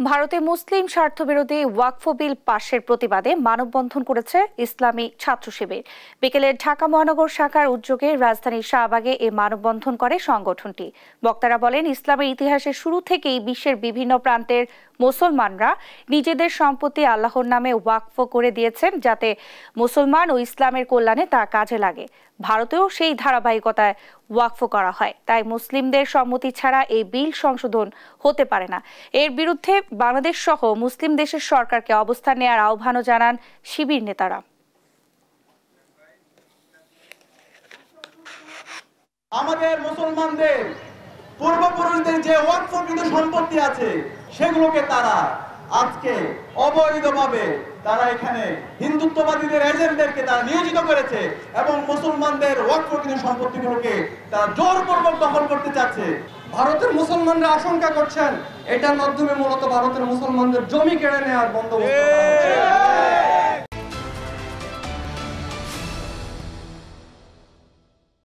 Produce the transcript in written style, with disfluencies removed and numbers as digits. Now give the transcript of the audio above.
ভারতে মুসলিম স্বার্থবিরোধী ওয়াকফ বিল পাশের প্রতিবাদে মানববন্ধন করেছে ইসলামী ছাত্র শিবির। বিকেলে ঢাকা মহানগর শাখার উদ্যোগে রাজধানীর শাহবাগে এই মানববন্ধন করে সংগঠনটি। বক্তারা বলেন, ইসলামের ইতিহাসের শুরু থেকেই বিশ্বের বিভিন্ন প্রান্তের মুসলমানরা নিজেদের সম্পত্তি আল্লাহর নামে ওয়াকফ করে দিয়েছেন, যাতে মুসলমান ও ইসলামের কল্যাণে তা কাজে লাগে। ভারতেও সেই ধারাবাহিকতায় ওয়াকফ করা হয়, তাই মুসলিমদের সম্মতি ছাড়া এই বিল সংশোধন হতে পারে না। এর বিরুদ্ধে বাংলাদেশ সহ মুসলিম দেশের সরকারকে অবস্থান নেওয়ার আহ্বানও জানান শিবির নেতারা। আমাদের মুসলমানদের পূর্বপুরুষদের যে ওয়াকফকৃত সম্পত্তি আছে সেগুলোকে তারা আজকে অবৈধভাবে তারা এখানে হিন্দুত্ববাদীদের এজেন্টদেরকে তারা নিয়োজিত করেছে এবং মুসলমানদের ওয়াকফকৃত সম্পত্তিগুলোকে তারা জোরপূর্বক দখল করতে চাচ্ছে। ভারতের মুসলমানরা আশঙ্কা করছেন এটার মাধ্যমে মূলত ভারতের মুসলমানদের জমি কেড়ে নেওয়ার বন্দোবস্ত।